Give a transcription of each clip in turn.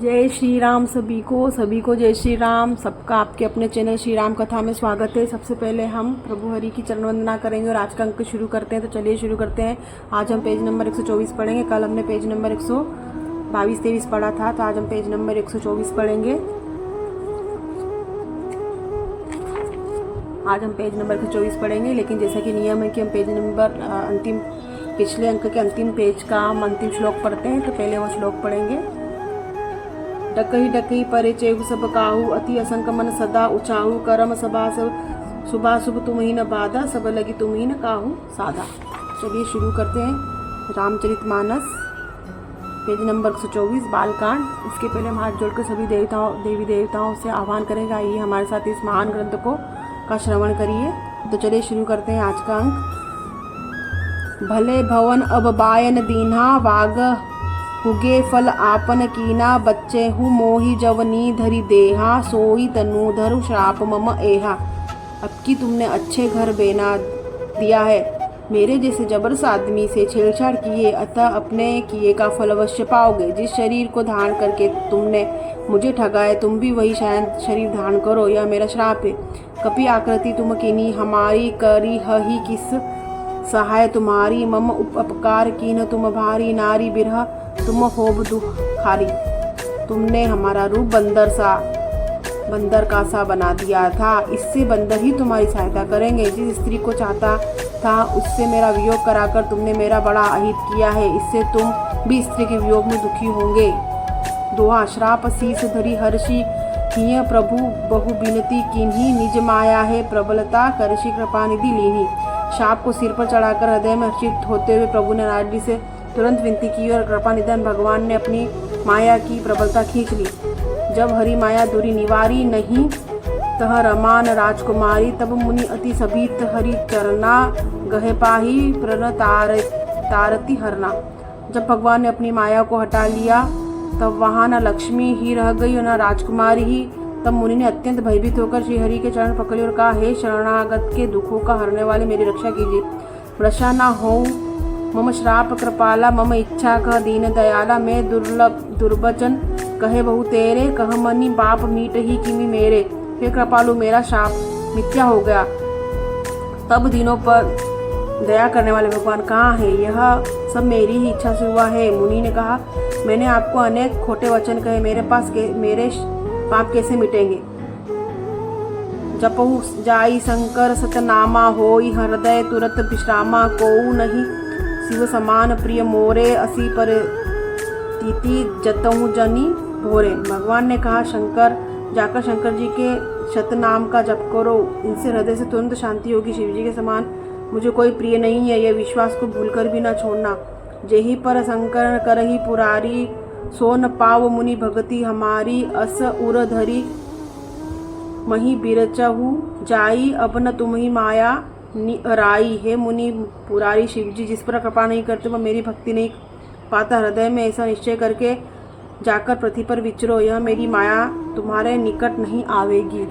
जय श्री राम सभी को जय श्री राम। सबका आपके अपने चैनल श्री राम कथा में स्वागत है। सबसे पहले हम प्रभु हरि की चरण वंदना करेंगे और आज का अंक शुरू करते हैं। तो चलिए शुरू करते हैं। आज हम पेज नंबर 124 पढ़ेंगे। कल हमने पेज नंबर 122-23 पढ़ा था, तो आज हम पेज नंबर 124 पढ़ेंगे। आज हम पेज नंबर 124 पढ़ेंगे, लेकिन जैसा कि नियम है कि हम पेज नंबर पिछले अंक के अंतिम पेज का हम अंतिम श्लोक पढ़ते हैं। तो पहले वो श्लोक पढ़ेंगे। डकही डकही परे चेहु सब काहू, अति असंक मन सदा उचाहू, करम सभा सब शुभा शुभ तुम ही न बाधा, सब लगी तुम ही न काहू साधा। चलिए शुरू करते हैं। Ramcharitmanas page number 124 Balkand. इसके पहले हम हाथ जोड़कर सभी देवी देवताओं से आह्वान करेंगे, आइए हमारे साथ इस महान ग्रंथ का श्रवण करिए। तो चलिए शुरू करते हैं आज का अंक। भले भवन अब बायन दीन्हा, वाग हुगे फल आपन कीना, बच्चे हूँ मोही जवनी धरी देहा, सोई तनु धरु श्राप मम एहा। अब की तुमने अच्छे घर बेना दिया है, मेरे जैसे जबरदस्त आदमी से छेड़छाड़ किए, अतः अपने किए का फल अवश्य पाओगे। जिस शरीर को धारण करके तुमने मुझे ठगाए, तुम भी वही शायद शरीर धारण करो, यह मेरा श्राप है। कपि आकृति तुम कीनी, हमारी करी ही किस सहाय तुम्हारी, मम उपकार कीन तुम भारी, नारी बिरह तुम होब दुखारी। तुमने हमारा रूप बंदर का सा बना दिया था, इससे बंदर ही तुम्हारी सहायता करेंगे। जिस स्त्री को चाहता था उससे मेरा वियोग कराकर तुमने मेरा बड़ा अहित किया है, इससे तुम भी स्त्री के वियोग में दुखी होंगे। दोहा। श्राप शीस धरी हर्षि हिय, प्रभु बहु बिनती किन्ही, निज माया है प्रबलता, करषि कृपा निधि लीनी। शाप को सिर पर चढ़ाकर हृदय में हर्षित होते हुए प्रभु ने नारद जी से तुरंत विनती की और कृपा निधन भगवान ने अपनी माया की प्रबलता खींच ली। जब हरि माया दूरी निवारी नहीं तह रमान राजकुमारी, तब मुनि अति सभीत हरि चरना, गहे पाही प्रण तारती हरना। जब भगवान ने अपनी माया को हटा लिया तब वहाँ न लक्ष्मी ही रह गई और न राजकुमारी ही। तब मुनि ने अत्यंत भयभीत होकर श्री हरि के चरण पकड़े और कहा, हे शरणागत के दुखों का हरने वाले, मेरी रक्षा कीजिए। वृषा न हो मम श्राप कृपाला, मम इच्छा कह दीन दयाला। मैं दुर्बचन कहे बहु तेरे, कह मनि पाप मीट ही किमि मेरे। हे कृपालु, मेरा श्राप मिथ्या हो गया। तब दिनों पर दया करने वाले भगवान कहाँ है? यह सब मेरी ही इच्छा से हुआ है। मुनि ने कहा, मैंने आपको अनेक खोटे वचन कहे, मेरे पाप कैसे मिटेंगे? जपहु जाई शंकर सतनामा, होई हृदय तुरत विश्रामा। कोऊ नहीं शिव समान प्रिय मोरे, असी पर तीति जतहु जनी भोरे। भगवान ने कहा, जाकर शंकर जी के शतनाम का जप करो, इनसे हृदय से तुरंत शांति होगी। शिव जी के समान मुझे कोई प्रिय नहीं है, यह विश्वास को भूलकर भी न छोड़ना। जेहि पर शंकर करही पुरारी, सो न पाव मुनि भगति हमारी। अस उर धरी मही बिरचहु जाई, अब न तुम्ही माया निराई। हे मुनि पुरारी शिव जी, जिस पर कृपा नहीं करते वह मेरी भक्ति नहीं पाता। हृदय में ऐसा निश्चय करके जाकर पृथ्वी पर विचरो, यह मेरी माया तुम्हारे निकट नहीं आवेगी।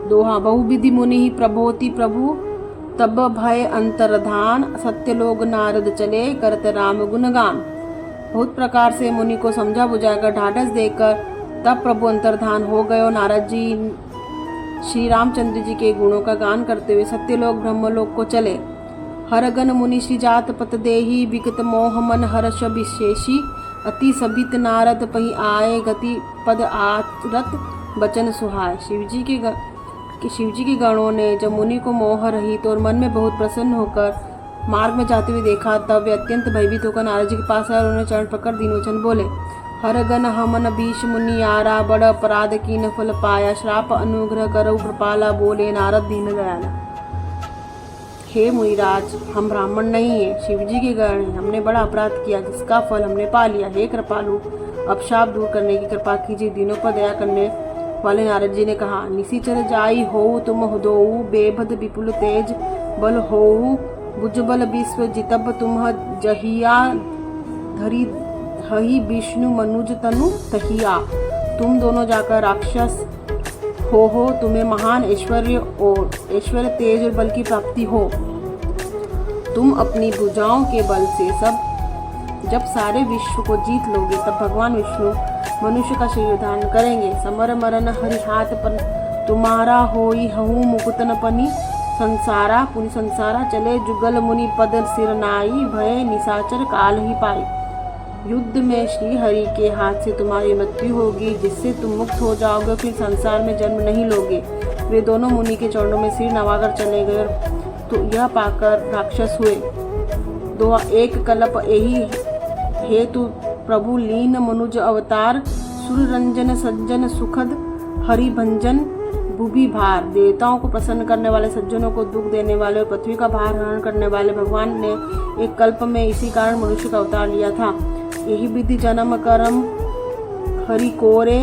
दोहा। बहुविधि मुनि ही प्रबोति प्रभु, तब भय अंतर्धान, सत्य लोग नारद चले, करत राम गुणगान। बहुत प्रकार से मुनि को समझा बुझाकर ढाढ़स देकर तब प्रभु अंतर्धान हो गए और नारद जी श्री रामचंद्र जी के गुणों का गान करते हुए सत्यलोक ब्रह्मलोक को चले। हरगन मुनि श्री जात पत देही, विगत मोह मन हर्ष विशेषी। अति सबित नारद पही आए, गति पद आरत बचन सुहाय। शिव जी के गणों ने जब मुनि को मोह रहित और मन में बहुत प्रसन्न होकर मार्ग में जाते हुए देखा, तब वे अत्यंत भयभीत होकर नारद जी के पास आए और उन्हें चरण पकड़ दीनवचन बोले। हरगन हमन भीष मुनि आरा, बड़ अपराध कीन फल पाया। श्राप अनुग्रह करऊ कृपाला, बोले नारद दीन दयाला। हे मुनिराज, हम ब्राह्मण नहीं है, शिव जी के गण हैं। हमने बड़ा अपराध किया जिसका फल हमने पा लिया। हे कृपालु, अब शाप दूर करने की कृपा कीजिए। दीनों पर दया करने वाले नारद जी ने कहा, निशिचर जाई हो तुम हुदोऊ, बेभद विपुल तेज बल होऊ। भुजबल विश्व जितब तुम जहिया, धरी हही विष्णु मनुज तनु तहिया। तुम दोनों जाकर राक्षस हो, तुम्हें महान ऐश्वर्य तेज और बल की प्राप्ति हो। तुम अपनी भुजाओं के बल से सब जब सारे विश्व को जीत लोगे तब भगवान विष्णु मनुष्य का शरीर धारण करेंगे। समर मरन हरि हाथ पर तुम्हारा होई हहु मुकुतन पनी संसारा पुनि संसारा चले जुगल मुनि पद सिर नाई भय निशाचर काल ही पाई। युद्ध में श्री हरि के हाथ से तुम्हारी मृत्यु होगी, जिससे तुम मुक्त हो जाओगे, फिर संसार में जन्म नहीं लोगे। वे दोनों मुनि के चरणों में सिर नवाकर चले गए तो यह पाकर राक्षस हुए। दो एक कल्प यही हेतु प्रभु लीन मनुज अवतार सुर रंजन सज्जन सुखद हरि भंजन भूभि भार। देवताओं को प्रसन्न करने वाले, सज्जनों को दुख देने वाले और पृथ्वी का भार हरण करने वाले भगवान ने एक कल्प में इसी कारण मनुष्य का अवतार लिया था। यही विधि जन्म कर्म हरि कोरे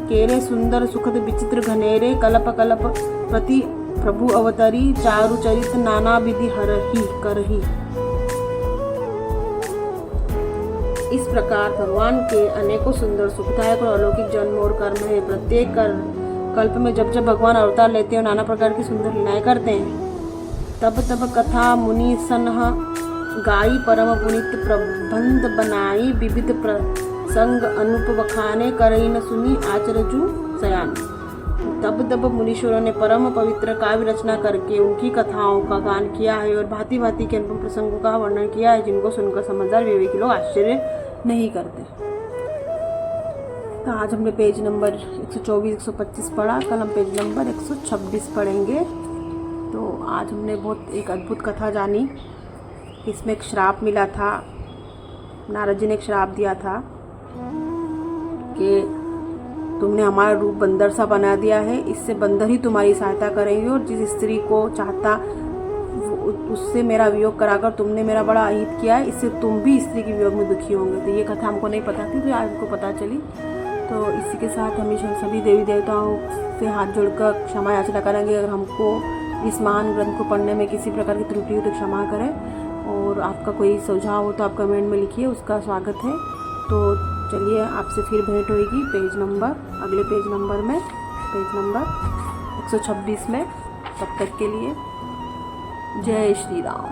केरे सुंदर सुखद विचित्र घनेरे कल्प कल्प प्रति प्रभु अवतरी चारु चरित नाना विधि हरहि करहि। इस प्रकार भगवान के अनेकों सुंदर सुखदायक और अलौकिक जन्म और कर्म है। प्रत्येक कल्प में जब जब भगवान अवतार लेते हैं और नाना प्रकार की सुंदर लीलाएं करते हैं, तब तब कथा मुनि सनह गाई परम पुनित प्रबंध बनाई विविध प्रसंग अनूप बखाने करई न सुनी आचरजु सयान। तब तब मुनीश्वरों ने परम पवित्र काव्य रचना करके उनकी कथाओं का गान किया है और भांति भांति के अनुपम प्रसंगों का वर्णन किया है, जिनको सुनकर समझदार विवेकी लोग आश्चर्य नहीं करते। तो आज हमने पेज नंबर 124-125 पढ़ा, कल हम पेज नंबर 126 पढ़ेंगे। तो आज हमने बहुत एक अद्भुत कथा जानी। इसमें एक श्राप मिला था, नारद जी ने एक श्राप दिया था कि तुमने हमारा रूप बंदर सा बना दिया है, इससे बंदर ही तुम्हारी सहायता करेंगे और जिस स्त्री को चाहता उससे मेरा वियोग कराकर तुमने मेरा बड़ा अहित किया है, इससे तुम भी स्त्री के वियोग में दुखी होंगे। तो ये कथा हमको नहीं पता थी, तो आज हमको पता चली। तो इसी के साथ हम सभी देवी देवताओं से हाथ जोड़कर क्षमा याचना करेंगे। अगर हमको इस महान ग्रंथ को पढ़ने में किसी प्रकार की त्रुटि हो तो क्षमा करें, और आपका कोई सुझाव हो तो आप कमेंट में लिखिए, उसका स्वागत है। तो चलिए आपसे फिर भेंट होगी अगले पेज नंबर में, पेज नंबर 126 में। तब तक के लिए जय श्री राम।